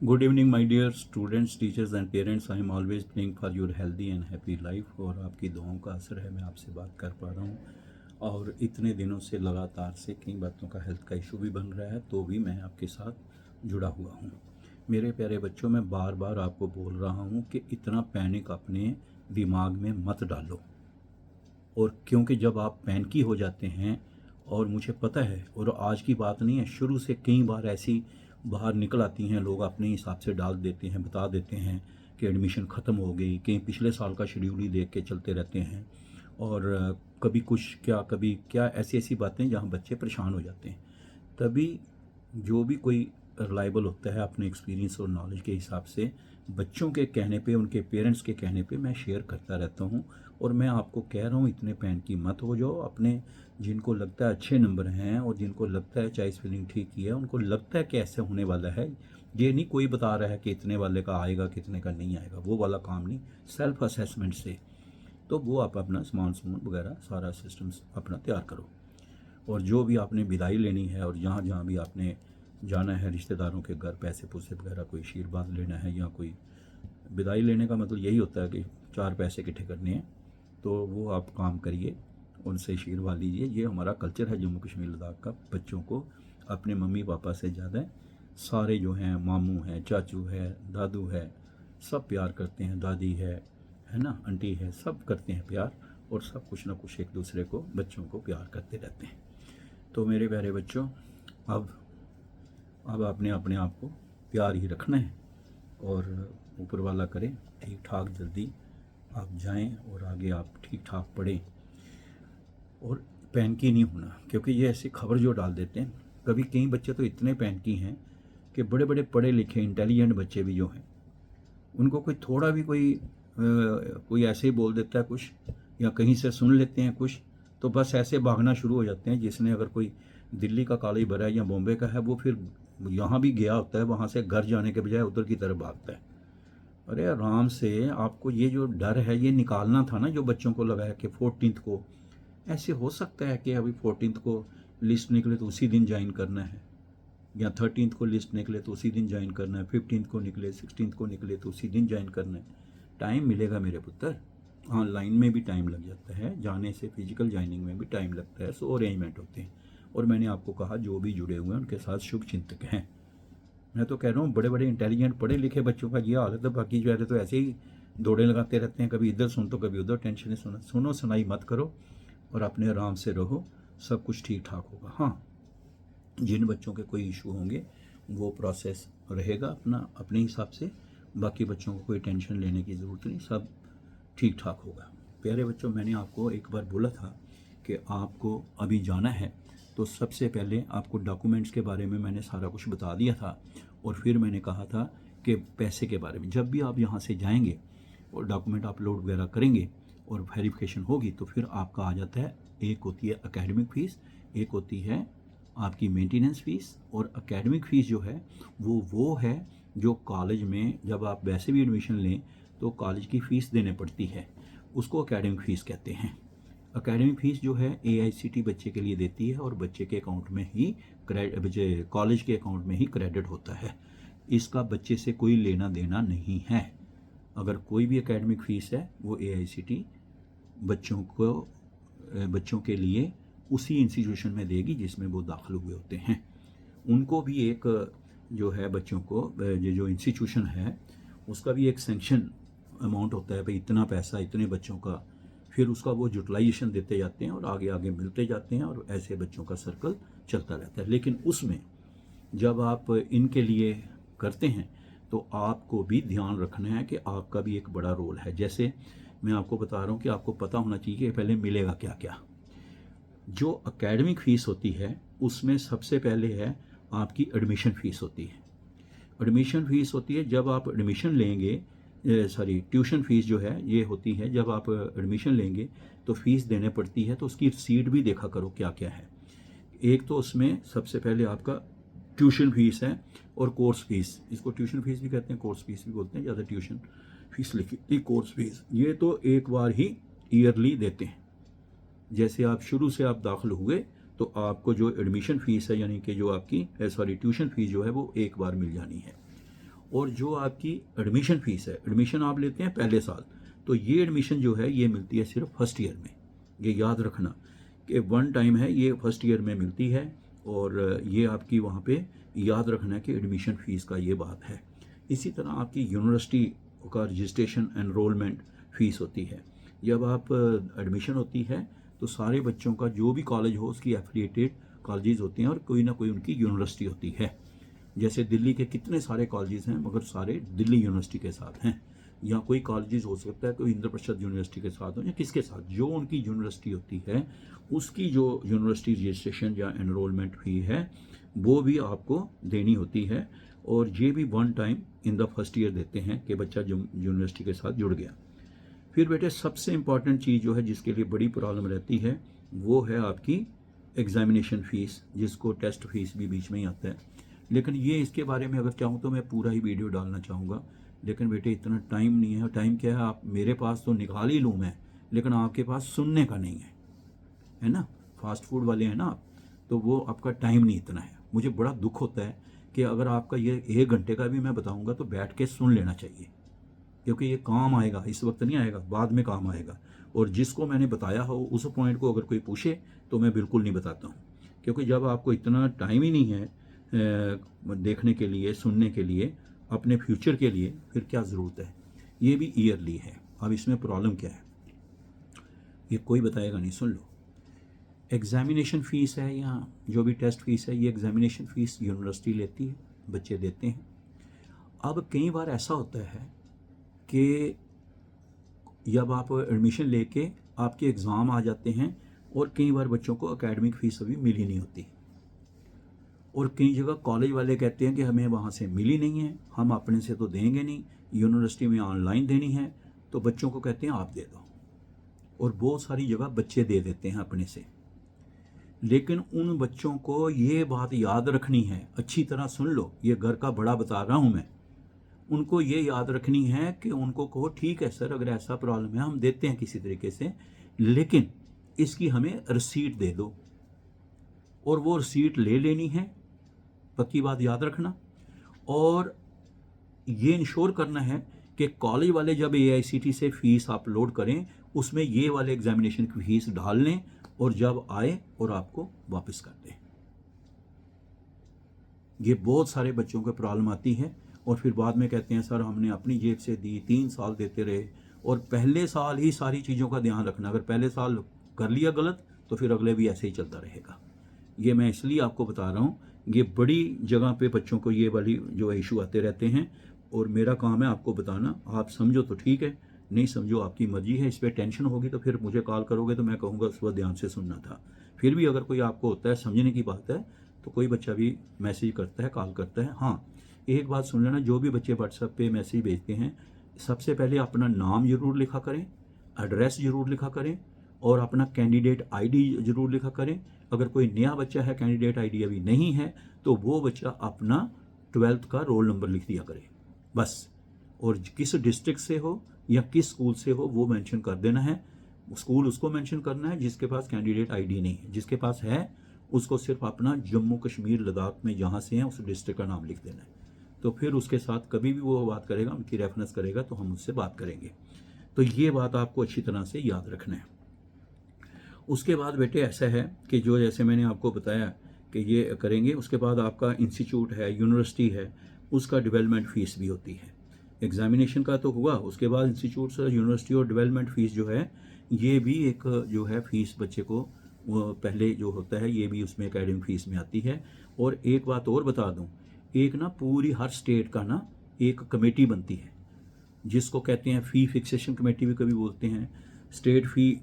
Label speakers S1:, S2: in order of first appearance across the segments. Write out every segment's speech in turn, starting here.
S1: Good evening my dear students, teachers and parents. I am always praying for your healthy and happy life. और आपकी दुआओं का असर है मैं आपसे बात कर पा रहा हूँ। और इतने दिनों से लगातार से कई बातों का हेल्थ का इशू भी बन रहा है, तो भी मैं आपके साथ जुड़ा हुआ हूँ। मेरे प्यारे बच्चों, मैं बार बार आपको बोल रहा हूँ कि इतना पैनिक अपने दिमाग में मत डालो। और क्योंकि जब आप पैनिकी हो जाते हैं, और मुझे पता है, और आज की बात नहीं है, शुरू से कई बार ऐसी बाहर निकल आती हैं, लोग अपने हिसाब से डाल देते हैं, बता देते हैं कि एडमिशन ख़त्म हो गई, कहीं पिछले साल का शेड्यूल ही देख के चलते रहते हैं। और कभी कुछ क्या, कभी क्या, ऐसी ऐसी बातें जहाँ बच्चे परेशान हो जाते हैं। तभी जो भी कोई रिलायबल होता है अपने एक्सपीरियंस और नॉलेज के हिसाब से बच्चों के कहने पे, उनके पेरेंट्स के कहने पे मैं शेयर करता रहता हूँ। और मैं आपको कह रहा हूँ, इतने पैनिक मत हो जाओ। अपने जिनको लगता है अच्छे नंबर हैं और जिनको लगता है चॉइस फिलिंग ठीक ही है, उनको लगता है कि ऐसे होने वाला है, ये नहीं कोई बता रहा है कि इतने वाले का आएगा कितने का नहीं आएगा, वो वाला काम नहीं। सेल्फ असेसमेंट से तो वो आप अपना सामान वगैरह सारा सिस्टम अपना तैयार करो। और जो भी आपने विदाई लेनी है और जहाँ जहाँ भी आपने जाना है, रिश्तेदारों के घर पैसे पूसे वगैरह कोई आशीर्वाद लेना है, या कोई विदाई लेने का मतलब यही होता है कि 4 पैसे इकट्ठे करने हैं, तो वो आप काम करिए, उनसे आशीर्वाद लीजिए। ये हमारा कल्चर है जम्मू कश्मीर लद्दाख का। बच्चों को अपने मम्मी पापा से ज़्यादा सारे जो हैं, मामू हैं, चाचू है, दादू है, सब प्यार करते हैं। दादी है ना, आंटी है, सब करते हैं प्यार। और सब कुछ ना कुछ एक दूसरे को, बच्चों को प्यार करते रहते हैं। तो मेरे प्यारे बच्चों, अब आपने अपने आप को प्यार ही रखना है, और ऊपर वाला करे ठीक ठाक, जल्दी आप जाएं और आगे आप ठीक ठाक पढ़ें। और पैनिकी नहीं होना, क्योंकि ये ऐसी खबर जो डाल देते हैं, कभी कई बच्चे तो इतने पैनिकी हैं कि बड़े बड़े पढ़े लिखे इंटेलिजेंट बच्चे भी जो हैं, उनको कोई थोड़ा भी कोई ऐसे ही बोल देता है कुछ, या कहीं से सुन लेते हैं कुछ, तो बस ऐसे भागना शुरू हो जाते हैं। जिसने अगर कोई दिल्ली का कॉलेज भरा है या बॉम्बे का है, वो फिर यहाँ भी गया होता है, वहाँ से घर जाने के बजाय उधर की तरफ भागता है। अरे आराम से, आपको ये जो डर है ये निकालना था ना, जो बच्चों को लगा है कि 14th को ऐसे हो सकता है कि अभी 14th को लिस्ट निकले तो उसी दिन ज्वाइन करना है, या 13th को लिस्ट निकले तो उसी दिन ज्वाइन करना है, 15th को निकले, 16th को निकले तो उसी दिन ज्वाइन करना है। टाइम मिलेगा मेरे पुत्र। ऑनलाइन में भी टाइम लग जाता है, जाने से फिजिकल ज्वाइनिंग में भी टाइम लगता है, सो अरेंजमेंट होते हैं। और मैंने आपको कहा, जो भी जुड़े हुए हैं उनके साथ शुभ चिंतक हैं। मैं तो कह रहा हूँ, बड़े बड़े इंटेलिजेंट पढ़े लिखे बच्चों का ये हालत है। बाकी जो है तो ऐसे ही दौड़े लगाते रहते हैं, कभी इधर सुन तो कभी उधर, टेंशन सुनो सुनाई मत करो, और अपने आराम से रहो, सब कुछ ठीक ठाक होगा। हाँ, जिन बच्चों के कोई इशू होंगे वो प्रोसेस रहेगा अपना अपने हिसाब से। बाकी बच्चों को कोई टेंशन लेने की ज़रूरत नहीं, सब ठीक ठाक होगा। प्यारे बच्चों, मैंने आपको एक बार बोला था कि आपको अभी जाना है, तो सबसे पहले आपको डॉक्यूमेंट्स के बारे में मैंने सारा कुछ बता दिया था। और फिर मैंने कहा था कि पैसे के बारे में, जब भी आप यहाँ से जाएंगे और डॉक्यूमेंट अपलोड वगैरह करेंगे और वेरिफिकेशन होगी, तो फिर आपका आ जाता है, एक होती है एकेडमिक फ़ीस, एक होती है आपकी मेंटेनेंस फ़ीस। और एकेडमिक फ़ीस जो है वो है जो कॉलेज में जब आप वैसे भी एडमिशन लें तो कॉलेज की फ़ीस देने पड़ती है, उसको एकेडमिक फ़ीस कहते हैं। एकेडमिक फ़ीस जो है AICT बच्चे के लिए देती है, और बच्चे के अकाउंट में ही कॉलेज के अकाउंट में ही क्रेडिट होता है। इसका बच्चे से कोई लेना देना नहीं है। अगर कोई भी एकेडमिक फ़ीस है वो AICT बच्चों के लिए उसी इंस्टीट्यूशन में देगी जिसमें वो दाखिल हुए होते हैं। उनको भी एक जो है बच्चों को, ये जो इंस्टीट्यूशन है उसका भी एक सेंक्शन अमाउंट होता है, भाई इतना पैसा इतने बच्चों का, फिर उसका वो यूटिलाइजेशन देते जाते हैं और आगे आगे मिलते जाते हैं, और ऐसे बच्चों का सर्कल चलता रहता है। लेकिन उसमें जब आप इनके लिए करते हैं तो आपको भी ध्यान रखना है कि आपका भी एक बड़ा रोल है। जैसे मैं आपको बता रहा हूँ कि आपको पता होना चाहिए कि पहले मिलेगा क्या क्या। जो एकेडमिक फ़ीस होती है उसमें सबसे पहले है आपकी एडमिशन फ़ीस होती है। एडमिशन फ़ीस होती है जब आप एडमिशन लेंगे, ट्यूशन फ़ीस जो है ये होती है जब आप एडमिशन लेंगे तो फ़ीस देने पड़ती है, तो उसकी रसीट भी देखा करो क्या क्या है। एक तो उसमें सबसे पहले आपका ट्यूशन फ़ीस है और कोर्स फ़ीस, इसको ट्यूशन फ़ीस भी कहते हैं, कोर्स फ़ीस भी बोलते हैं, ज़्यादा ट्यूशन फ़ीस लिखी थी, कोर्स फ़ीस। ये तो एक बार ही ईयरली देते हैं। जैसे आप शुरू से आप दाखिल हुए तो आपको जो एडमिशन फ़ीस है, यानी कि जो आपकी ट्यूशन फ़ीस जो है वो एक बार मिल जानी है। और जो आपकी एडमिशन फ़ीस है, एडमिशन आप लेते हैं पहले साल, तो ये एडमिशन जो है ये मिलती है सिर्फ फर्स्ट ईयर में। ये याद रखना कि वन टाइम है, ये फर्स्ट ईयर में मिलती है। और ये आपकी वहाँ पे याद रखना है कि एडमिशन फ़ीस का ये बात है। इसी तरह आपकी यूनिवर्सिटी का रजिस्ट्रेशन एनरोलमेंट फ़ीस होती है। जब आप एडमिशन होती है तो सारे बच्चों का जो भी कॉलेज हो उसकी एफिलिएटेड कॉलेजेस होते हैं और कोई ना कोई उनकी यूनिवर्सिटी होती है। जैसे दिल्ली के कितने सारे कॉलेजेस हैं मगर सारे दिल्ली यूनिवर्सिटी के साथ हैं, या कोई कॉलेजेस हो सकता है कोई इंद्र प्रसाद यूनिवर्सिटी के साथ हो या किसके साथ, जो उनकी यूनिवर्सिटी होती है उसकी जो यूनिवर्सिटी रजिस्ट्रेशन या एनरोलमेंट फ़ी है वो भी आपको देनी होती है। और ये भी one time in the first year देते हैं कि बच्चा जो यूनिवर्सिटी के साथ जुड़ गया। फिर बेटे सबसे इम्पॉर्टेंट चीज़ जो है जिसके लिए बड़ी प्रॉब्लम रहती है वो है आपकी एग्ज़ामिनेशन फ़ीस, जिसको टेस्ट फीस भी बीच में ही आता है। लेकिन ये इसके बारे में अगर चाहूँ तो मैं पूरा ही वीडियो डालना चाहूँगा, लेकिन बेटे इतना टाइम नहीं है। टाइम क्या है, आप मेरे पास तो निकाल ही लूँ मैं, लेकिन आपके पास सुनने का नहीं है ना। फास्ट फूड वाले हैं ना आप, तो वो आपका टाइम नहीं इतना है। मुझे बड़ा दुख होता है कि अगर आपका ये 1 घंटे का भी मैं बताऊँगा तो बैठ के सुन लेना चाहिए, क्योंकि ये काम आएगा, इस वक्त नहीं आएगा, बाद में काम आएगा। और जिसको मैंने बताया हो उस पॉइंट को अगर कोई पूछे तो मैं बिल्कुल नहीं बताता हूँ, क्योंकि जब आपको इतना टाइम ही नहीं है देखने के लिए, सुनने के लिए, अपने फ्यूचर के लिए, फिर क्या ज़रूरत है। ये भी ईयरली है। अब इसमें प्रॉब्लम क्या है ये कोई बताएगा नहीं, सुन लो। एग्ज़ामिनेशन फ़ीस है या जो भी टेस्ट फीस है, ये एग्ज़ामिनेशन फ़ीस यूनिवर्सिटी लेती है, बच्चे देते हैं। अब कई बार ऐसा होता है कि जब आप एडमिशन लेके आपके एग्ज़ाम आ जाते हैं और कई बार बच्चों को एकेडमिक फ़ीस अभी मिली नहीं होती, और कई जगह कॉलेज वाले कहते हैं कि हमें वहाँ से मिली नहीं है, हम अपने से तो देंगे नहीं, यूनिवर्सिटी में ऑनलाइन देनी है, तो बच्चों को कहते हैं आप दे दो। और बहुत सारी जगह बच्चे दे देते हैं अपने से। लेकिन उन बच्चों को ये बात याद रखनी है, अच्छी तरह सुन लो, ये घर का बड़ा बता रहा हूँ मैं। उनको ये याद रखनी है कि उनको कहो ठीक है सर, अगर ऐसा प्रॉब्लम है हम देते हैं किसी तरीके से, लेकिन इसकी हमें रसीट दे दो। और वो रसीट ले लेनी है, पक्की बात याद रखना। और ये इंश्योर करना है कि कॉलेज वाले जब AICTE से फ़ीस आप लोड करें उसमें ये वाले एग्जामिनेशन की फ़ीस डाल लें और जब आए और आपको वापस कर दें। ये बहुत सारे बच्चों को प्रॉब्लम आती है और फिर बाद में कहते हैं सर हमने अपनी जेब से दी, 3 साल देते रहे। और पहले साल ही सारी चीज़ों का ध्यान रखना, अगर पहले साल कर लिया गलत तो फिर अगले भी ऐसे ही चलता रहेगा। ये मैं इसलिए आपको बता रहा हूँ, ये बड़ी जगह पे बच्चों को ये वाली जो इशू आते रहते हैं, और मेरा काम है आपको बताना। आप समझो तो ठीक है, नहीं समझो आपकी मर्जी है। इस पर टेंशन होगी तो फिर मुझे कॉल करोगे तो मैं कहूँगा उस वक्त ध्यान से सुनना था। फिर भी अगर कोई आपको होता है समझने की बात है तो कोई बच्चा भी मैसेज करता है, कॉल करता है। हाँ, एक बात सुन लेना, जो भी बच्चे व्हाट्सएप पे मैसेज भेजते हैं सबसे पहले अपना नाम ज़रूर लिखा करें, एड्रेस ज़रूर लिखा करें और अपना कैंडिडेट ID ज़रूर लिखा करें। अगर कोई नया बच्चा है, कैंडिडेट ID अभी नहीं है, तो वो बच्चा अपना 12th का रोल नंबर लिख दिया करे बस। और किस डिस्ट्रिक्ट से हो या किस स्कूल से हो वो मेंशन कर देना है। स्कूल उसको मेंशन करना है जिसके पास कैंडिडेट ID नहीं है, जिसके पास है उसको सिर्फ अपना जम्मू कश्मीर लद्दाख में जहाँ से हैं उस डिस्ट्रिक्ट का नाम लिख देना है। तो फिर उसके साथ कभी भी वो बात करेगा, उनकी रेफरेंस करेगा तो हम उससे बात करेंगे। तो ये बात आपको अच्छी तरह से याद रखना है। उसके बाद बेटे ऐसा है कि जो जैसे मैंने आपको बताया कि ये करेंगे, उसके बाद आपका इंस्टीट्यूट है, यूनिवर्सिटी है, उसका डेवलपमेंट फ़ीस भी होती है। एग्ज़ामिनेशन का तो हुआ, उसके बाद इंस्टीट्यूट से यूनिवर्सिटी और डेवलपमेंट फ़ीस जो है ये भी एक जो है फ़ीस बच्चे को वो पहले जो होता है ये भी उसमें एकेडमिक फ़ीस में आती है। और एक बात और बता दूं, एक ना पूरी हर स्टेट का ना एक कमेटी बनती है जिसको कहते हैं फ़ी फिक्सेशन कमेटी भी कभी बोलते हैं, स्टेट फ़ी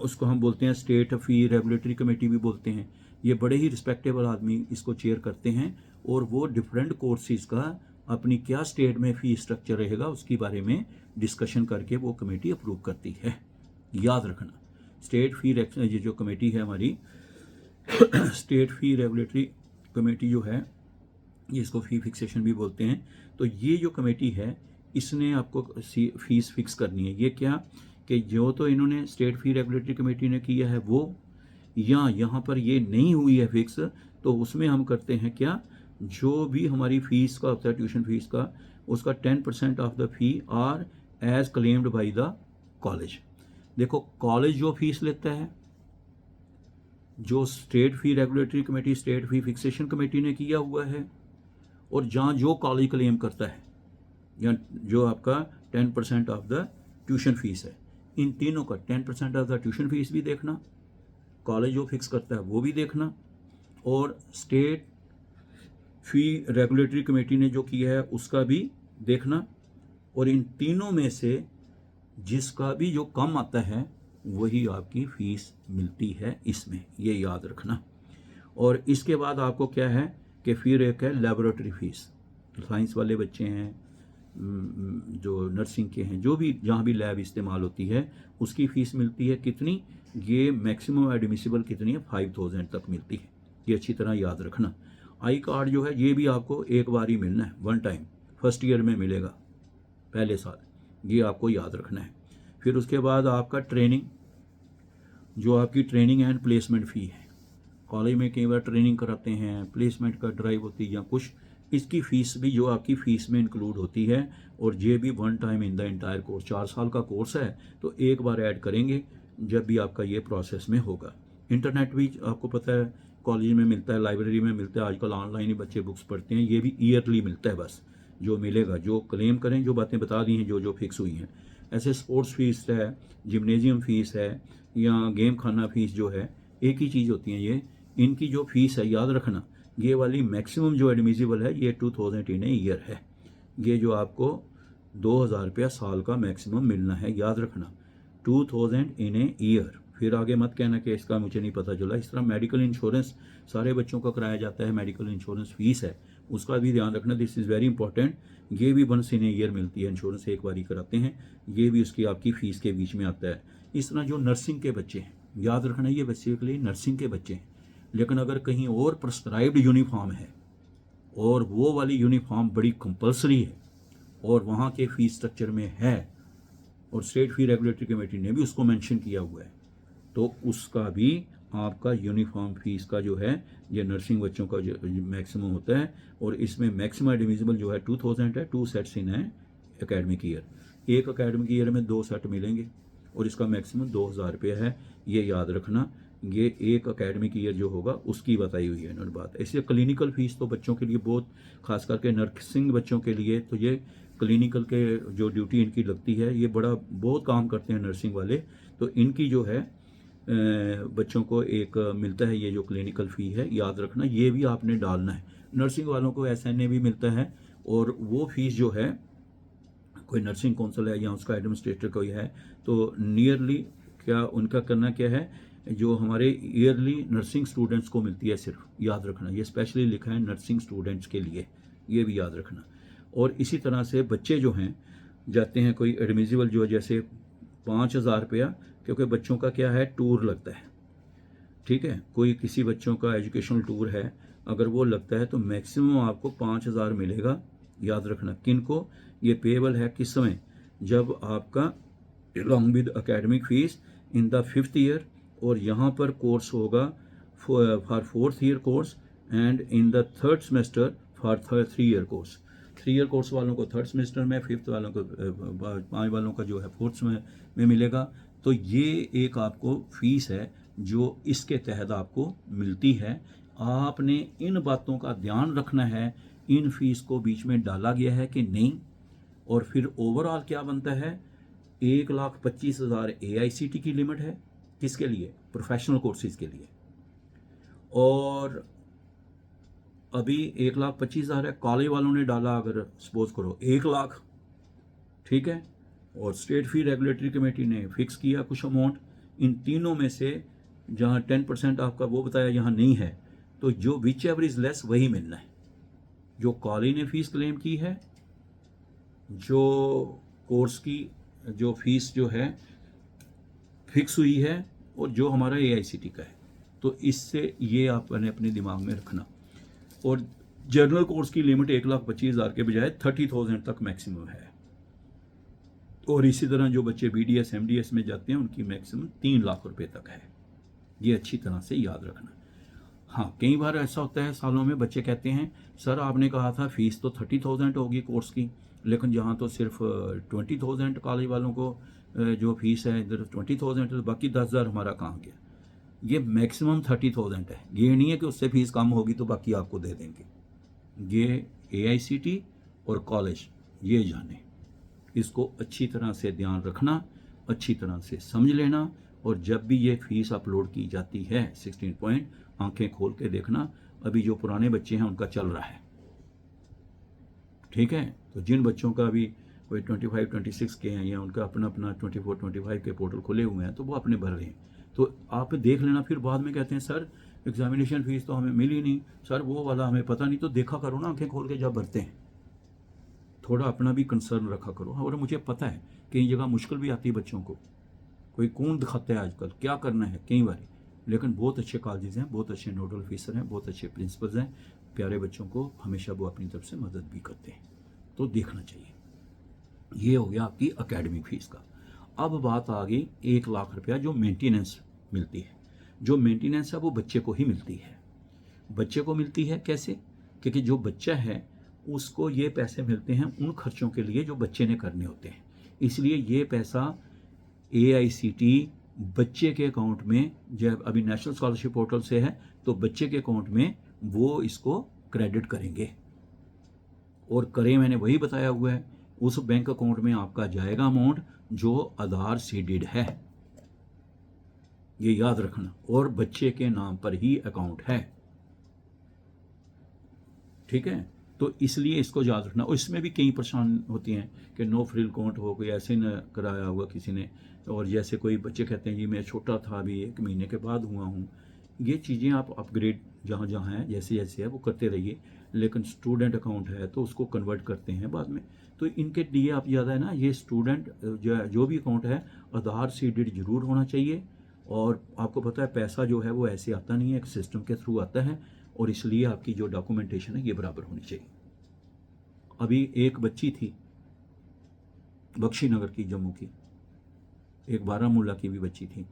S1: उसको हम बोलते हैं स्टेट फ़ी रेगुलेटरी कमेटी भी बोलते हैं। ये बड़े ही रिस्पेक्टेबल आदमी इसको चेयर करते हैं और वो डिफरेंट कोर्सेज़ का अपनी क्या स्टेट में फ़ी स्ट्रक्चर रहेगा उसके बारे में डिस्कशन करके वो कमेटी अप्रूव करती है। याद रखना, स्टेट फ़ी ये जो कमेटी है हमारी स्टेट फ़ी रेगुलेटरी कमेटी जो है, ये इसको फ़ी फिक्सेशन भी बोलते हैं। तो ये जो कमेटी है इसने आपको फ़ीस फिक्स करनी है। ये क्या कि जो तो इन्होंने स्टेट फ़ी रेगुलेटरी कमेटी ने किया है वो, या यहाँ पर ये नहीं हुई है फिक्स, तो उसमें हम करते हैं क्या, जो भी हमारी फ़ीस का होता है ट्यूशन फ़ीस का, उसका 10% of the fee are as claimed by the college. देखो कॉलेज जो फीस लेता है, जो state fee regulatory committee, state fee fixation committee ने किया हुआ है, और जहाँ जो कॉलेज क्लेम करता है, या जो आपका 10% ऑफ द ट्यूशन फ़ीस है, इन तीनों का 10% ऑफ द ट्यूशन फ़ीस भी देखना, कॉलेज जो फिक्स करता है वो भी देखना, और स्टेट फ़ी रेगुलेटरी कमेटी ने जो किया है उसका भी देखना, और इन तीनों में से जिसका भी जो कम आता है वही आपकी फ़ीस मिलती है इसमें, ये याद रखना। और इसके बाद आपको क्या है कि फिर एक है लेबोरेटरी फ़ीस। साइंस वाले बच्चे हैं, जो नर्सिंग के हैं, जो भी जहाँ भी लैब इस्तेमाल होती है उसकी फ़ीस मिलती है कितनी, ये मैक्सिमम एडमिसिबल कितनी है, 5000 तक मिलती है। ये अच्छी तरह याद रखना। आई कार्ड जो है ये भी आपको एक बार ही मिलना है, वन टाइम, फर्स्ट ईयर में मिलेगा पहले साल, ये आपको याद रखना है। फिर उसके बाद आपका ट्रेनिंग, जो आपकी ट्रेनिंग एंड प्लेसमेंट फ़ी है, कॉलेज में कई बार ट्रेनिंग कराते हैं, प्लेसमेंट का ड्राइव होती है या कुछ, इसकी फ़ीस भी जो आपकी फ़ीस में इंक्लूड होती है, और ये भी one time in the entire course. 4 साल का कोर्स है तो एक बार ऐड करेंगे जब भी आपका ये प्रोसेस में होगा। इंटरनेट भी आपको पता है कॉलेज में मिलता है, लाइब्रेरी में मिलता है, आजकल ऑनलाइन ही बच्चे बुक्स पढ़ते हैं, ये भी ईयरली मिलता है। बस जो मिलेगा, जो क्लेम करें, जो बातें बता दी हैं, जो जो फिक्स हुई हैं। ऐसे स्पोर्ट्स फीस है, जिम्नेजियम फ़ीस है, या गेम खाना फ़ीस जो है, एक ही चीज़ होती है ये। इनकी जो फ़ीस है याद रखना, ये वाली मैक्सिमम जो एडमिसिबल है ये 2000 इन ए ईयर है। ये जो आपको 2000 रुपया साल का मैक्सिमम मिलना है, याद रखना, 2000 इन ए ईयर। फिर आगे मत कहना कि इसका मुझे नहीं पता चला। इस तरह मेडिकल इंश्योरेंस सारे बच्चों का कराया जाता है, मेडिकल इंश्योरेंस फ़ीस है, उसका भी ध्यान रखना, दिस इज़ वेरी इंपॉर्टेंट। ये भी वंस इन ए ईयर मिलती है, इंश्योरेंस एक बार ही कराते हैं, ये भी उसकी आपकी फ़ीस के बीच में आता है। इस तरह जो नर्सिंग के बच्चे हैं, याद रखना ये बेसिकली नर्सिंग के बच्चे हैं, लेकिन अगर कहीं और प्रिस्क्राइब्ड यूनिफॉर्म है और वो वाली यूनिफॉर्म बड़ी कंपलसरी है और वहाँ के फ़ीस स्ट्रक्चर में है, और स्टेट फ़ी रेगुलेटरी कमेटी ने भी उसको मेंशन किया हुआ है, तो उसका भी आपका यूनिफॉर्म फ़ीस का जो है, ये नर्सिंग बच्चों का जो मैक्सिमम होता है, और इसमें मैक्सिमम एडमिसिबल जो है 2000 है, 2 सेट्स इन है एकेडमिक ईयर। एक एकेडमिक ईयर में 2 सेट मिलेंगे, और इसका मैक्सिमम 2000 रुपये है, ये याद रखना। ये एक एकेडमिक ईयर जो होगा उसकी बताई हुई है इन्होंने बात। इसलिए क्लिनिकल फ़ीस तो बच्चों के लिए बहुत, खास करके नर्सिंग बच्चों के लिए तो ये क्लिनिकल के जो ड्यूटी इनकी लगती है, ये बड़ा बहुत काम करते हैं नर्सिंग वाले, तो इनकी जो है बच्चों को एक मिलता है ये जो क्लिनिकल फ़ी है, याद रखना, ये भी आपने डालना है। नर्सिंग वालों को SNA भी मिलता है, और वो फ़ीस जो है, कोई नर्सिंग काउंसिल है या उसका एडमिनिस्ट्रेटर कोई है, तो नियरली क्या उनका करना क्या है, जो हमारे ईयरली नर्सिंग स्टूडेंट्स को मिलती है सिर्फ, याद रखना, ये स्पेशली लिखा है नर्सिंग स्टूडेंट्स के लिए, ये भी याद रखना। और इसी तरह से बच्चे जो हैं जाते हैं, कोई एडमिसिबल जो है, जैसे 5000 रुपया, क्योंकि बच्चों का क्या है, टूर लगता है, ठीक है, कोई किसी बच्चों का एजुकेशनल टूर है, अगर वो लगता है तो मैक्सिमम आपको 5000 मिलेगा, याद रखना। किन को ये पेबल है, किस समय, जब आपका along with academic fees in the 5th year, और यहाँ पर कोर्स होगा for 4th year course, and in the 3rd semester for 3 year course. 3 year course वालों को 3rd सेमेस्टर में, 5th वालों को 5 वालों का जो है 4th में मिलेगा। तो ये एक आपको फ़ीस है जो इसके तहत आपको मिलती है। आपने इन बातों का ध्यान रखना है, इन फ़ीस को बीच में डाला गया है कि नहीं, और फिर ओवरऑल क्या बनता है, 1,25,000 AICT की लिमिट है, किसके लिए, प्रोफेशनल कोर्सेज के लिए, और अभी 1,25,000 है, कॉलेज वालों ने डाला अगर सपोज करो 1 लाख, ठीक है, और स्टेट फ़ी रेगुलेटरी कमेटी ने फिक्स किया कुछ अमाउंट, इन तीनों में से जहाँ 10% आपका वो बताया यहाँ नहीं है, तो जो विच एवर इज़ लेस वही मिलना है। जो कॉलेज ने फ़ीस क्लेम की है, जो कोर्स की जो फ़ीस जो है फिक्स हुई है, और जो हमारा AICT का है, तो इससे ये आपने अपने दिमाग में रखना। और जनरल कोर्स की लिमिट 1,25,000 के बजाय 30,000 तक मैक्सिमम है, और इसी तरह जो बच्चे BDS MDS में जाते हैं उनकी मैक्सिमम 3 लाख रुपए तक है। ये अच्छी तरह से याद रखना। हाँ, कई बार ऐसा होता है सालों में बच्चे कहते हैं सर आपने कहा था फ़ीस तो 30,000 होगी कोर्स की, लेकिन जहाँ तो सिर्फ 20,000 कॉलेज वालों को जो फ़ीस है इधर 20,000 है, तो बाकी 10,000 हमारा कहाँ गया। ये मैक्सिमम 30,000 है, ये नहीं है कि उससे फ़ीस कम होगी तो बाकी आपको दे देंगे। ये AICTE और कॉलेज ये जाने, इसको अच्छी तरह से ध्यान रखना, अच्छी तरह से समझ लेना, और जब भी ये फ़ीस अपलोड की जाती है 16 पॉइंट, आंखें खोल के देखना। अभी जो पुराने बच्चे हैं उनका चल रहा है, ठीक है। तो जिन बच्चों का अभी कोई 25 26 के हैं या उनका अपना अपना 24 25 के पोर्टल खुले हुए हैं तो वो अपने भर रहे हैं, तो आप देख लेना। फिर बाद में कहते हैं सर एग्जामिनेशन फ़ीस तो हमें मिली नहीं, सर वो वाला हमें पता नहीं, तो देखा करो ना आंखें खोल के जब भरते हैं, थोड़ा अपना भी कंसर्न रखा करो। और मुझे पता है कई जगह मुश्किल भी आती है बच्चों को, कोई कौन दिखाता है आजकल क्या करना है कई बार, लेकिन बहुत अच्छे कॉलेजेस हैं, बहुत अच्छे नोडल ऑफिसर हैं, बहुत अच्छे प्रिंसिपल्स हैं, प्यारे बच्चों को हमेशा वो अपनी तरफ से मदद भी करते हैं, तो देखना चाहिए। ये हो गया आपकी एकेडमिक फ़ीस का। अब बात आ गई 1 लाख रुपया जो मेंटेनेंस मिलती है। जो मेंटेनेंस है वो बच्चे को ही मिलती है। बच्चे को मिलती है कैसे? क्योंकि जो बच्चा है उसको ये पैसे मिलते हैं उन खर्चों के लिए जो बच्चे ने करने होते हैं, इसलिए ये पैसा AICTE बच्चे के अकाउंट में, जब अभी नेशनल स्कॉलरशिप पोर्टल से है तो बच्चे के अकाउंट में वो इसको क्रेडिट करेंगे, और करें मैंने वही बताया हुआ है, उस बैंक अकाउंट में आपका जाएगा अमाउंट जो आधार सीडेड है, ये याद रखना, और बच्चे के नाम पर ही अकाउंट है, ठीक है। तो इसलिए इसको याद रखना। और इसमें भी कई परेशान होती हैं कि नो फ्रिल अकाउंट हो, कोई ऐसे न कराया हुआ किसी ने, और जैसे कोई बच्चे कहते हैं जी मैं छोटा था अभी 1 महीने के बाद हुआ हूँ। ये चीज़ें आप अपग्रेड जहाँ जहाँ हैं जैसे जैसे है वो करते रहिए, लेकिन स्टूडेंट अकाउंट है तो उसको कन्वर्ट करते हैं बाद में। तो इनके लिए आप ज़्यादा है ना, ये स्टूडेंट जो भी अकाउंट है आधार सीडेड जरूर होना चाहिए। और आपको पता है पैसा जो है वो ऐसे आता नहीं है, एक सिस्टम के थ्रू आता है, और इसलिए आपकी जो डॉक्यूमेंटेशन है ये बराबर होनी चाहिए। अभी एक बच्ची थी बख्शी नगर की, जम्मू की, एक बारामूला की भी बच्ची थी,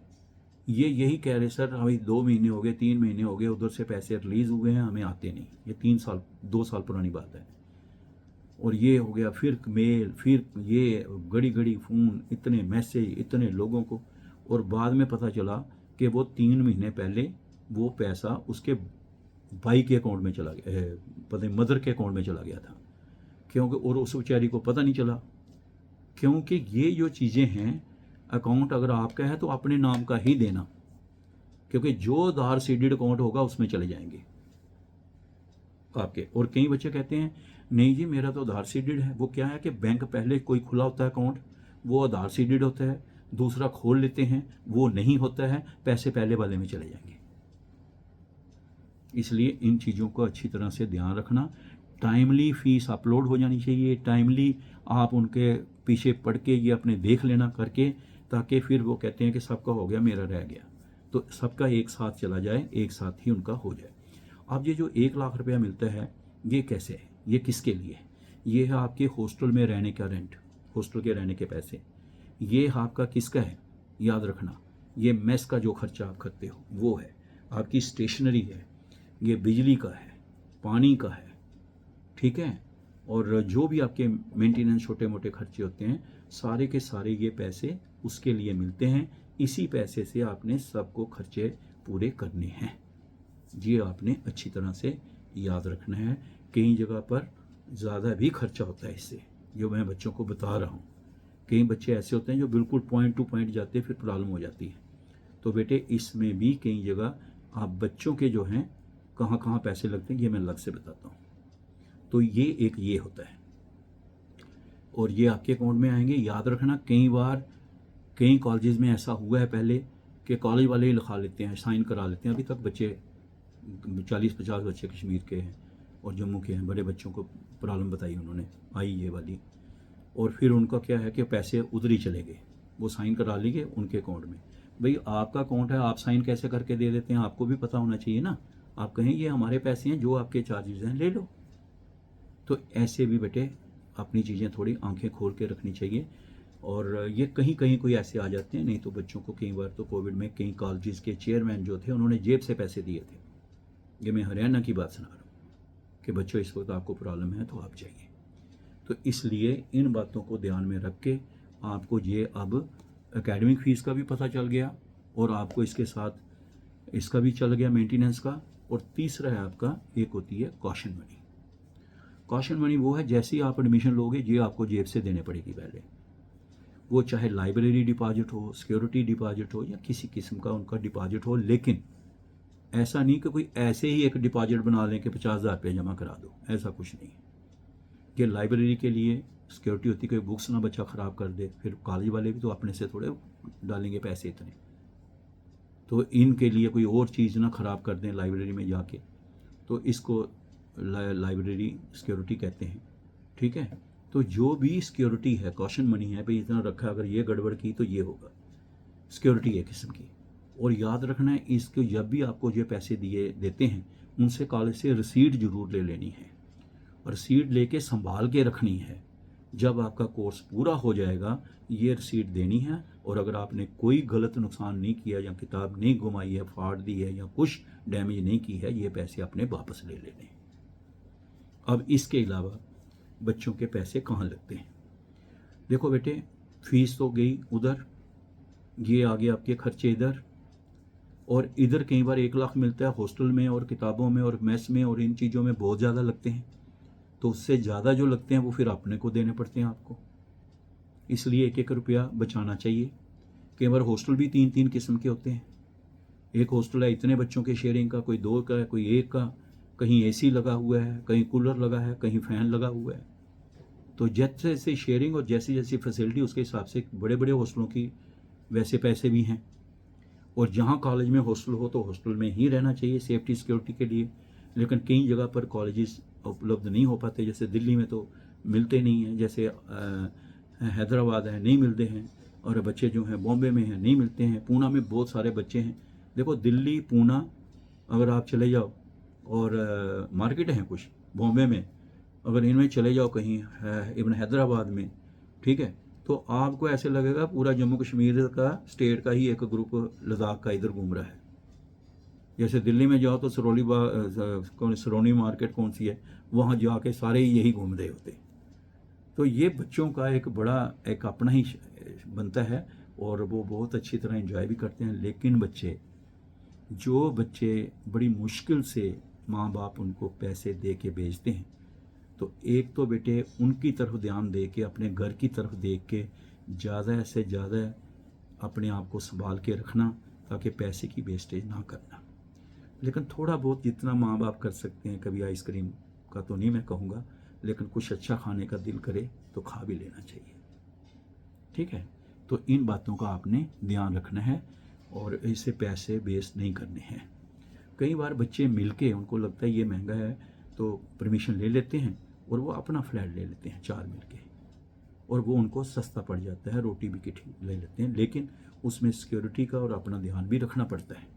S1: ये यही कह रहे सर अभी 2 महीने हो गए 3 महीने हो गए उधर से पैसे रिलीज़ हुए हैं, हमें आते नहीं। ये 3 साल 2 साल पुरानी बात है, और ये हो गया फिर मेल, फिर ये घड़ी घड़ी फ़ोन, इतने मैसेज, इतने लोगों को, और बाद में पता चला कि वो 3 महीने पहले वो पैसा उसके भाई के अकाउंट में चला गया, पता नहीं मदर के अकाउंट में चला गया था, क्योंकि और उस बेचारी को पता नहीं चला। क्योंकि ये जो चीज़ें हैं, अकाउंट अगर आपका है तो अपने नाम का ही देना, क्योंकि जो आधार सीडेड अकाउंट होगा उसमें चले जाएंगे आपके। और कई बच्चे कहते हैं नहीं जी मेरा तो आधार सीडेड है। वो क्या है कि बैंक पहले कोई खुला होता है अकाउंट, वो आधार सीडेड होता है, दूसरा खोल लेते हैं, वो नहीं होता है, पैसे पहले वाले में चले जाएंगे। इसलिए इन चीज़ों को अच्छी तरह से ध्यान रखना। टाइमली फ़ीस अपलोड हो जानी चाहिए, टाइमली आप उनके पीछे पढ़ के ये अपने देख लेना करके, ताकि फिर वो कहते हैं कि सबका हो गया मेरा रह गया, तो सबका एक साथ चला जाए, एक साथ ही उनका हो जाए। अब ये जो 1 लाख रुपया मिलता है ये कैसे है, ये किसके लिए है? ये है आपके हॉस्टल में रहने का रेंट, हॉस्टल के रहने के पैसे। ये आपका किसका है याद रखना, ये मेस का जो खर्चा आप करते हो वो है, आपकी स्टेशनरी है, ये बिजली का है, पानी का है, ठीक है। और जो भी आपके मेंटेनेंस छोटे मोटे खर्चे होते हैं सारे के सारे ये पैसे उसके लिए मिलते हैं। इसी पैसे से आपने सबको खर्चे पूरे करने हैं, ये आपने अच्छी तरह से याद रखना है। कई जगह पर ज़्यादा भी खर्चा होता है इससे, जो मैं बच्चों को बता रहा हूँ। कई बच्चे ऐसे होते हैं जो बिल्कुल पॉइंट टू पॉइंट जाते हैं, फिर प्रॉब्लम हो जाती है। तो बेटे इसमें भी कई जगह आप बच्चों के जो हैं कहाँ कहाँ पैसे लगते हैं ये मैं अलग से बताता हूँ। तो ये एक ये होता है, और ये आपके अकाउंट में आएंगे। याद रखना कई बार कई कॉलेजेस में ऐसा हुआ है पहले कि कॉलेज वाले ही लिखा लेते हैं, साइन करा लेते हैं। अभी तक बच्चे 40-50 बच्चे कश्मीर के हैं और जम्मू के हैं, बड़े बच्चों को प्रॉब्लम बताई उन्होंने, आई ये वाली, और फिर उनका क्या है कि पैसे उधर ही चले गए, वो साइन करा लिए उनके अकाउंट में। भाई आपका अकाउंट है, आप साइन कैसे करके दे देते हैं, आपको भी पता होना चाहिए ना। आप कहें ये हमारे पैसे हैं, जो आपके चार्जेस हैं ले लो। तो ऐसे भी बेटे अपनी चीज़ें थोड़ी आंखें खोल के रखनी चाहिए। और ये कहीं कहीं कोई ऐसे आ जाते हैं, नहीं तो बच्चों को कई बार तो कोविड में कई कॉलेजेस के चेयरमैन जो थे उन्होंने जेब से पैसे दिए थे, ये मैं हरियाणा की बात सुना रहा हूँ कि बच्चों इस वक्त आपको प्रॉब्लम है तो आप जाइए। तो इसलिए इन बातों को ध्यान में रख के आपको ये अब एकेडमिक फ़ीस का भी पता चल गया और आपको इसके साथ इसका भी चल गया मेंटेनेंस का। और तीसरा है आपका, एक होती है कॉशन मनी। कॉशन मनी वो है जैसे ही आप एडमिशन लोगे ये आपको जेब से देने पड़ेगी पहले, वो चाहे लाइब्रेरी डिपॉजिट हो, सिक्योरिटी डिपॉजिट हो या किसी किस्म का उनका डिपॉजिट हो। लेकिन ऐसा नहीं कि कोई ऐसे ही एक डिपॉजिट बना लें कि 50,000 रुपये जमा करा दो, ऐसा कुछ नहीं है। ये लाइब्रेरी के लिए सिक्योरिटी होती है कि बुक्स ना बच्चा ख़राब कर दे, फिर कॉलेज वाले भी तो अपने से थोड़े डालेंगे पैसे इतने, तो इनके लिए कोई और चीज़ ना ख़राब कर दें लाइब्रेरी में जाके, तो इसको लाइब्रेरी सिक्योरिटी कहते हैं। ठीक है, तो जो भी सिक्योरिटी है, कॉशन मनी है भाई इतना रखा, अगर ये गड़बड़ की तो ये होगा, सिक्योरिटी है किस्म की। और याद रखना है इसको, जब भी आपको ये पैसे दिए देते हैं उनसे कॉलेज से रसीद ज़रूर ले लेनी है, और रसीद लेके संभाल के रखनी है। जब आपका कोर्स पूरा हो जाएगा ये रसीद देनी है, और अगर आपने कोई गलत नुकसान नहीं किया या किताब नहीं घुमाई है, फाड़ दी है या कुछ डैमेज नहीं की है, ये पैसे अपने वापस ले लेने। अब इसके अलावा बच्चों के पैसे कहाँ लगते हैं? देखो बेटे, फीस तो गई उधर, ये आगे आपके खर्चे इधर, और इधर कई बार 1 लाख मिलता है हॉस्टल में और किताबों में और मेस में, और इन चीज़ों में बहुत ज़्यादा लगते हैं। तो उससे ज़्यादा जो लगते हैं वो फिर अपने को देने पड़ते हैं आपको। इसलिए 1-1 रुपया बचाना चाहिए। कई बार हॉस्टल भी 3-3 किस्म के होते हैं। एक हॉस्टल है इतने बच्चों के शेयरिंग का, कोई 2 का है, कोई 1 का, कहीं एसी लगा हुआ है, कहीं कूलर लगा है, कहीं फ़ैन लगा हुआ है। तो जैसे जैसे शेयरिंग और जैसी जैसी फैसिलिटी उसके हिसाब से बड़े बड़े हॉस्टलों की वैसे पैसे भी हैं। और जहाँ कॉलेज में हॉस्टल हो तो हॉस्टल में ही रहना चाहिए सेफ्टी सिक्योरिटी के लिए। लेकिन कई जगह पर कॉलेजेस उपलब्ध नहीं हो पाते, जैसे दिल्ली में तो मिलते नहीं हैं, जैसे हैदराबाद है नहीं मिलते हैं, और बच्चे जो हैं बॉम्बे में हैं नहीं मिलते हैं, पूना में बहुत सारे बच्चे हैं। देखो दिल्ली पूना अगर आप चले जाओ, और मार्केट हैं कुछ बॉम्बे में, अगर इनमें चले जाओ कहीं इवन हैदराबाद में, ठीक है, तो आपको ऐसे लगेगा पूरा जम्मू कश्मीर का स्टेट का ही एक ग्रुप लद्दाख का इधर घूम रहा है। जैसे दिल्ली में जाओ तो सरोनी मार्केट कौन सी है, वहाँ जाके सारे यही घूम रहे होते। तो ये बच्चों का एक बड़ा एक अपना ही बनता है, और वो बहुत अच्छी तरह एंजॉय भी करते हैं। लेकिन जो बच्चे बड़ी मुश्किल से माँ बाप उनको पैसे दे के भेजते हैं, तो एक तो बेटे उनकी तरफ ध्यान दे के, अपने घर की तरफ देख के ज़्यादा से ज़्यादा अपने आप को संभाल के रखना, ताकि पैसे की वेस्टेज ना करना। लेकिन थोड़ा बहुत जितना माँ बाप कर सकते हैं, कभी आइसक्रीम का तो नहीं मैं कहूँगा, लेकिन कुछ अच्छा खाने का दिल करे तो खा भी लेना चाहिए। ठीक है, तो इन बातों का आपने ध्यान रखना है, और इससे पैसे वेस्ट नहीं करने हैं। कई बार बच्चे मिलके, उनको लगता है ये महंगा है तो परमिशन ले लेते हैं, और वो अपना फ्लैट ले लेते हैं 4 मिलके, और वो उनको सस्ता पड़ जाता है, रोटी भी किट ले लेते हैं। लेकिन उसमें सिक्योरिटी का और अपना ध्यान भी रखना पड़ता है,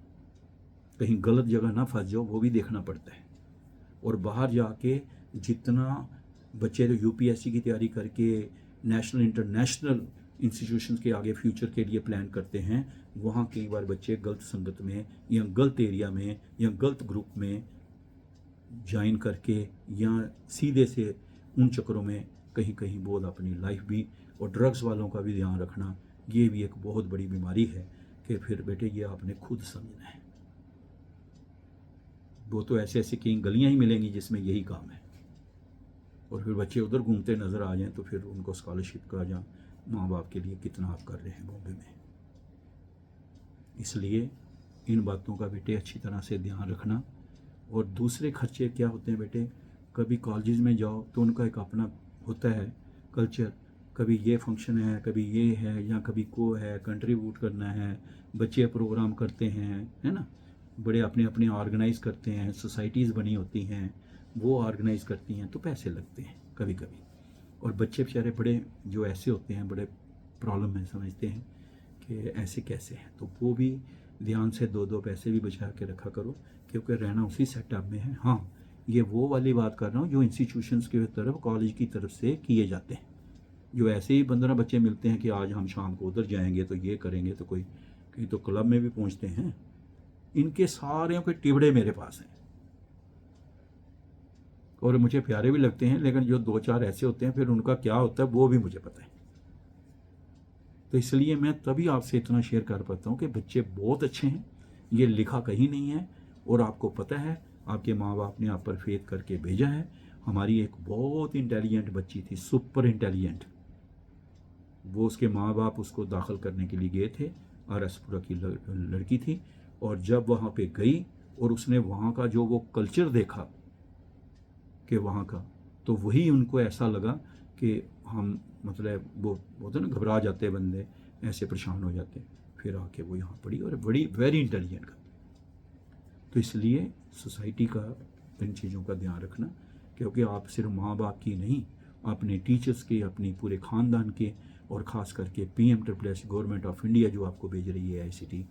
S1: कहीं गलत जगह ना फंस जाओ वो भी देखना पड़ता है। और बाहर जाके जितना बच्चे तो यूपीएससी की तैयारी करके नेशनल इंटरनेशनल इंस्टीट्यूशंस के आगे फ्यूचर के लिए प्लान करते हैं, वहाँ कई बार बच्चे गलत संगत में या गलत एरिया में या गलत ग्रुप में ज्वाइन करके, या सीधे से उन चक्करों में कहीं कहीं बहुत अपनी लाइफ भी, और ड्रग्स वालों का भी ध्यान रखना, ये भी एक बहुत बड़ी बीमारी है कि फिर बेटे ये आपने खुद समझना है। वो तो ऐसे ऐसे कई गलियां ही मिलेंगी जिसमें यही काम है, और फिर बच्चे उधर घूमते नज़र आ जाएं तो फिर उनको स्कॉलरशिप का या माँ बाप के लिए कितना आप कर रहे हैं बॉम्बे में। इसलिए इन बातों का बेटे अच्छी तरह से ध्यान रखना। और दूसरे खर्चे क्या होते हैं बेटे, कभी कॉलेज में जाओ तो उनका एक अपना होता है कल्चर, कभी ये फंक्शन है, कभी ये है, या कभी को है, कंट्रीब्यूट करना है, बच्चे प्रोग्राम करते हैं, है ना, बड़े अपने अपने ऑर्गेनाइज़ करते हैं, सोसाइटीज़ बनी होती हैं वो ऑर्गेनाइज़ करती हैं, तो पैसे लगते हैं कभी कभी। और बच्चे बेचारे बड़े जो ऐसे होते हैं बड़े प्रॉब्लम में समझते हैं कि ऐसे कैसे हैं, तो वो भी ध्यान से 2-2 पैसे भी बचा के रखा करो, क्योंकि रहना उसी सेटअप में है। हाँ, ये वो वाली बात कर रहा हूँ जो इंस्टीट्यूशंस की तरफ, कॉलेज की तरफ से किए जाते हैं। जो ऐसे ही 15 बच्चे मिलते हैं कि आज हम शाम को उधर जाएंगे तो ये करेंगे, तो कोई कहीं तो क्लब में भी पहुँचते हैं, इनके सारे के टिबड़े मेरे पास हैं। और मुझे प्यारे भी लगते हैं, लेकिन जो 2-4 ऐसे होते हैं फिर उनका क्या होता है वो भी मुझे पता है। तो इसलिए मैं तभी आपसे इतना शेयर कर पाता हूँ कि बच्चे बहुत अच्छे हैं, ये लिखा कहीं नहीं है। और आपको पता है आपके माँ बाप ने आप पर फेथ करके भेजा है। हमारी एक बहुत इंटेलिजेंट बच्ची थी, सुपर इंटेलिजेंट। वो उसके माँ बाप उसको दाखिल करने के लिए गए थे, आरएसपुरा की लड़की थी। और जब वहाँ पे गई और उसने वहाँ का जो वो कल्चर देखा कि वहाँ का, तो वही उनको ऐसा लगा कि हम मतलब वो होते ना, घबरा जाते बंदे, ऐसे परेशान हो जाते। फिर आके वो यहाँ पढ़ी और बड़ी वेरी इंटेलिजेंट का। तो इसलिए सोसाइटी का इन चीज़ों का ध्यान रखना, क्योंकि आप सिर्फ माँ बाप की नहीं, अपने टीचर्स के, अपनी पूरे ख़ानदान के, और ख़ास करके PMSSS गवर्नमेंट ऑफ इंडिया जो आपको भेज रही है ICT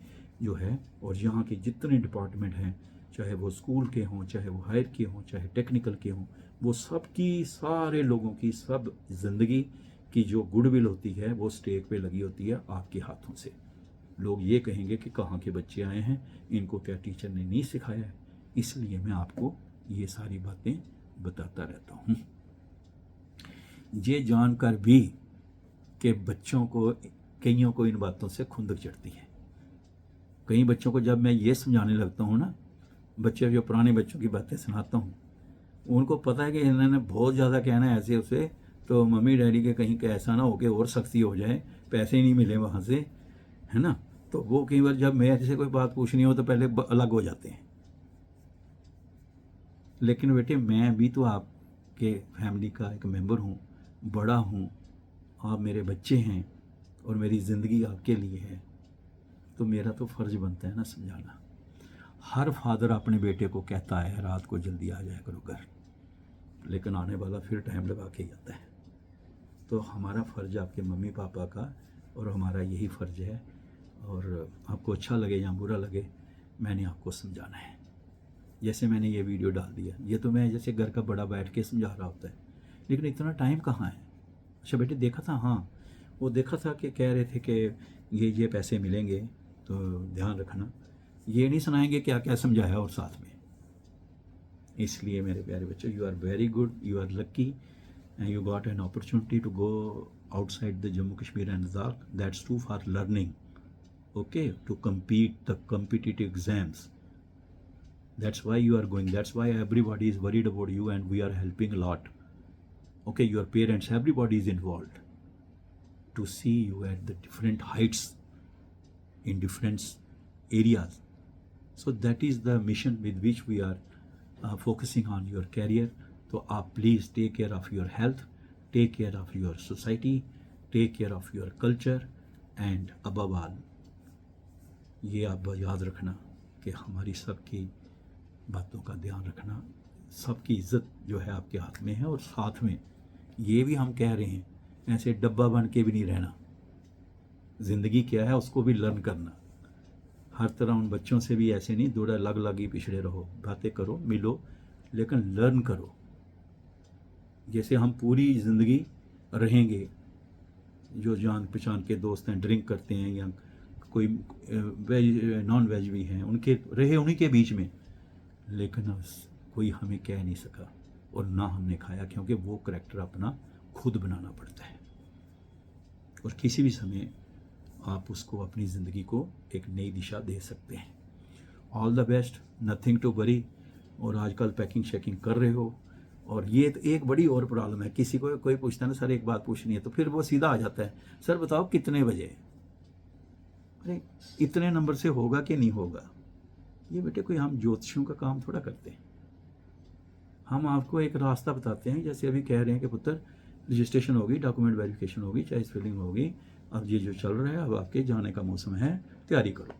S1: जो है, और यहाँ के जितने डिपार्टमेंट हैं, चाहे वो स्कूल के हों, चाहे वो हायर के हों, चाहे टेक्निकल के हों, वो सब की, सारे लोगों की, सब ज़िंदगी की जो गुडविल होती है वो स्टेक पे लगी होती है आपके हाथों से। लोग ये कहेंगे कि कहाँ के बच्चे आए हैं, इनको क्या टीचर ने नहीं सिखाया है। इसलिए मैं आपको ये सारी बातें बताता रहता हूँ, ये जानकर भी कि बच्चों को, कईयों को इन बातों से खुंदक चढ़ती है। कई बच्चों को जब मैं ये समझाने लगता हूँ ना, बच्चे जो पुराने बच्चों की बातें सुनाता हूँ, उनको पता है कि इन्होंने बहुत ज़्यादा कहना है ऐसे उसे, तो मम्मी डैडी के कहीं का ऐसा ना हो कि और सख्ती हो जाए, पैसे ही नहीं मिले वहाँ से, है ना। तो वो कई बार जब मैं ऐसे कोई बात पूछनी हो तो पहले अलग हो जाते हैं। लेकिन बेटे मैं भी तो आपके फैमिली का एक मेंबर हूँ, बड़ा हूँ, आप मेरे बच्चे हैं और मेरी ज़िंदगी आपके लिए है, तो मेरा तो फ़र्ज़ बनता है ना समझाना। हर फादर अपने बेटे को कहता है रात को जल्दी आ जाया करो घर, लेकिन आने वाला फिर टाइम लगा के ही आता है। तो हमारा फ़र्ज़ आपके मम्मी पापा का और हमारा यही फ़र्ज़ है, और आपको अच्छा लगे या बुरा लगे, मैंने आपको समझाना है। जैसे मैंने ये वीडियो डाल दिया, ये तो मैं जैसे घर का बड़ा बैठ के समझा रहा होता है, लेकिन इतना टाइम कहाँ है। अच्छा बेटे देखा था, हाँ वो देखा था कि कह रहे थे कि ये पैसे मिलेंगे तो ध्यान रखना, ये नहीं सुनाएंगे क्या क्या समझाया और साथ में। इसलिए मेरे प्यारे बच्चों, you are very good, you are lucky and you got an opportunity to go outside the Jammu Kashmir and Ladakh. That's too for learning, okay, to compete the competitive exams. That's why you are going, that's why everybody is worried about you and we are helping a lot, okay. Your parents, everybody is involved to see you at the different heights in different areas. So that is the mission with which we are focusing on your career. तो आप please take care of your health, take care of your society, take care of your culture, and above all ये आप याद रखना कि हमारी सबकी बातों का ध्यान रखना, सबकी इज़्ज़त जो है आपके हाथ में है। और साथ में ये भी हम कह रहे हैं, ऐसे डब्बा बन के भी नहीं रहना, ज़िंदगी क्या है उसको भी लर्न करना। हर तरह उन बच्चों से भी ऐसे नहीं दौड़ा लग लग ही पिछड़े रहो, बातें करो, मिलो, लेकिन लर्न करो। जैसे हम पूरी ज़िंदगी रहेंगे, जो जान पहचान के दोस्त हैं ड्रिंक करते हैं या कोई वेज नॉन वेज भी हैं, उनके रहे उन्हीं के बीच में, लेकिन कोई हमें कह नहीं सका और ना हमने खाया, क्योंकि वो करैक्टर अपना खुद बनाना पड़ता है। और किसी भी समय आप उसको, अपनी ज़िंदगी को एक नई दिशा दे सकते हैं। All the best, nothing to worry. और आजकल पैकिंग शैकिंग कर रहे हो। और ये तो एक बड़ी और प्रॉब्लम है, किसी को कोई पूछता है ना सर एक बात पूछनी है, तो फिर वो सीधा आ जाता है, सर बताओ कितने बजे। अरे इतने नंबर से होगा कि नहीं होगा। ये बेटे कोई हम ज्योतिषियों का काम थोड़ा करते हैं, हम आपको एक रास्ता बताते हैं। जैसे अभी कह रहे हैं कि पुत्र रजिस्ट्रेशन होगी, डॉक्यूमेंट वेरिफिकेशन होगी, चॉइस फिलिंग होगी, अब ये जो चल रहा है, अब आपके जाने का मौसम है, तैयारी करो,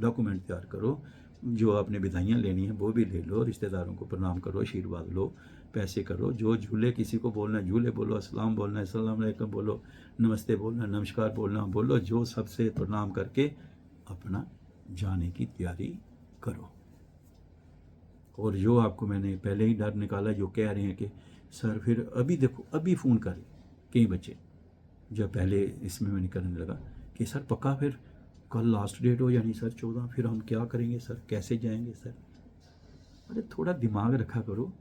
S1: डॉक्यूमेंट तैयार करो, जो आपने विदाइयाँ लेनी है वो भी ले लो, रिश्तेदारों को प्रणाम करो, आशीर्वाद लो, पैसे करो, जो झूले किसी को बोलना है झूले बोलो, अस्सलाम बोलना है अस्सलाम वालेकुम बोलो, नमस्ते बोलना नमस्कार बोलना बोलो, जो सबसे प्रणाम करके अपना जाने की तैयारी करो। और जो आपको मैंने पहले ही डर निकाला, जो कह रहे हैं कि सर फिर अभी देखो, अभी फ़ोन कर कई बच्चे, जब पहले इसमें मैं निकलने लगा कि सर पक्का फिर कल लास्ट डेट हो यानी सर 14, फिर हम क्या करेंगे सर, कैसे जाएंगे सर। अरे थोड़ा दिमाग रखा करो,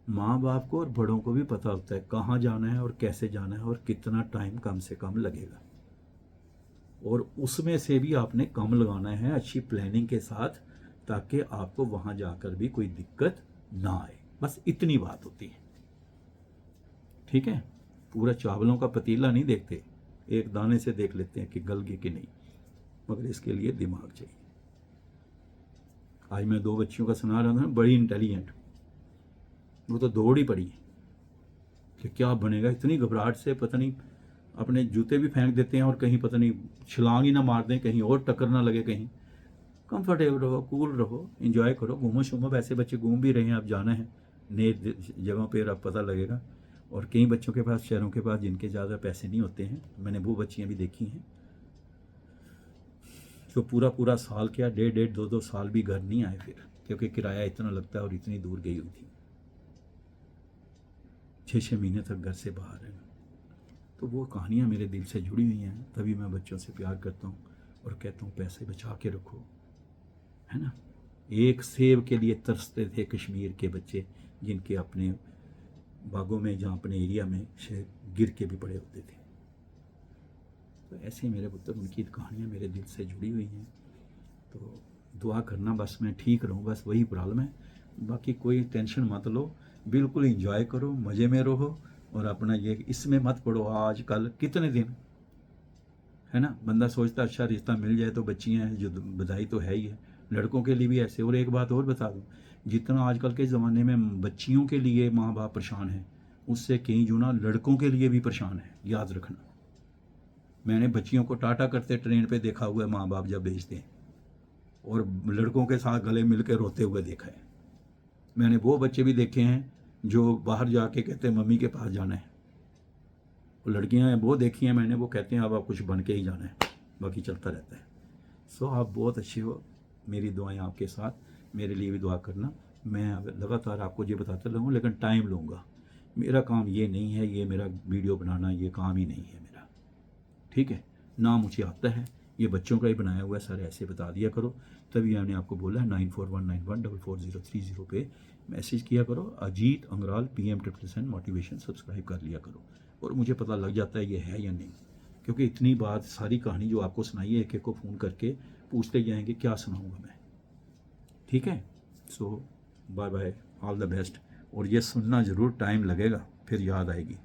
S1: माँ बाप को और बड़ों को भी पता होता है कहाँ जाना है और कैसे जाना है और कितना टाइम कम से कम लगेगा, और उसमें से भी आपने कम लगाना है अच्छी प्लानिंग के साथ, ताकि आपको वहाँ जाकर भी कोई दिक्कत ना आए। बस इतनी बात होती है, ठीक है। पूरा चावलों का पतीला नहीं देखते, एक दाने से देख लेते हैं कि गल गए कि नहीं, मगर इसके लिए दिमाग चाहिए। आज मैं 2 बच्चियों का सुना रहा था, बड़ी इंटेलिजेंट, वो तो दौड़ ही पड़ी कि क्या बनेगा। इतनी घबराहट से पता नहीं अपने जूते भी फेंक देते हैं और कहीं पता नहीं छलांग ही ना मार दें, कहीं और टक्कर ना लगे कहीं। कंफर्टेबल रहो, कूल रहो, एंजॉय करो, घूमो शूमो। वैसे बच्चे घूम भी रहे हैं, अब जाना है नए जगहों पर, अब पता लगेगा। और कई बच्चों के पास, शहरों के पास, जिनके ज़्यादा पैसे नहीं होते हैं, मैंने वो बच्चियाँ भी देखी हैं जो पूरा पूरा साल क्या 1.5 2 साल भी घर नहीं आए फिर, क्योंकि किराया इतना लगता है और इतनी दूर गई हुई थी, 6 महीने तक घर से बाहर है। तो वो कहानियाँ मेरे दिल से जुड़ी हुई हैं, तभी मैं बच्चों से प्यार करता हूँ और कहता हूँ पैसे बचा के रखो, है ना। एक सेब के लिए तरसते थे कश्मीर के बच्चे, जिनके अपने बागों में, जहाँ अपने एरिया में सेब गिर के भी पड़े होते थे। तो ऐसे मेरे पुत्र, उनकी कहानियाँ मेरे दिल से जुड़ी हुई हैं। तो दुआ करना बस मैं ठीक रहूँ, बस वही प्रॉब्लम है। बाकी कोई टेंशन मत लो, बिल्कुल इंजॉय करो, मज़े में रहो, और अपना ये इसमें मत पड़ो आज कल कितने दिन, है ना। बंदा सोचता अच्छा रिश्ता मिल जाए तो बच्चियाँ हैं, जो बधाई तो है ही है। लड़कों के लिए भी ऐसे। और एक बात और बता दूँ, जितना आजकल के ज़माने में बच्चियों के लिए माँ बाप परेशान हैं, उससे कई गुना लड़कों के लिए भी परेशान है, याद रखना। मैंने बच्चियों को टाटा करते ट्रेन पे देखा हुआ है, माँ बाप जब भेजते हैं, और लड़कों के साथ गले मिल के रोते हुए देखा है। मैंने वो बच्चे भी देखे हैं जो बाहर जाके कहते हैं मम्मी के पास जाना है। वो लड़कियां हैं वो देखी हैं मैंने, वो कहते हैं अब आप कुछ बन के ही जाना है, बाकी चलता रहता है। सो आप बहुत अच्छे हो, मेरी दुआएं आपके साथ, मेरे लिए भी दुआ करना। मैं लगातार आपको ये बताता रहूँ, लेकिन टाइम लूँगा। मेरा काम ये नहीं है, ये मेरा वीडियो बनाना ये काम ही नहीं है मेरा, ठीक है ना। मुझे आता है, ये बच्चों का ही बनाया हुआ है, सारे ऐसे बता दिया करो। तभी मैंने आपको बोला है 9419144030 पे मैसेज किया करो। Ajit Angral PM777 motivation subscribe कर लिया करो, और मुझे पता लग जाता है ये है या नहीं, क्योंकि इतनी बात, सारी कहानी जो आपको सुनाई है, एक एक को फ़ोन करके पूछते जाएंगे क्या सुनाऊँगा मैं, ठीक है। So bye bye, all the best. और ये सुनना ज़रूर, टाइम लगेगा, फिर याद आएगी।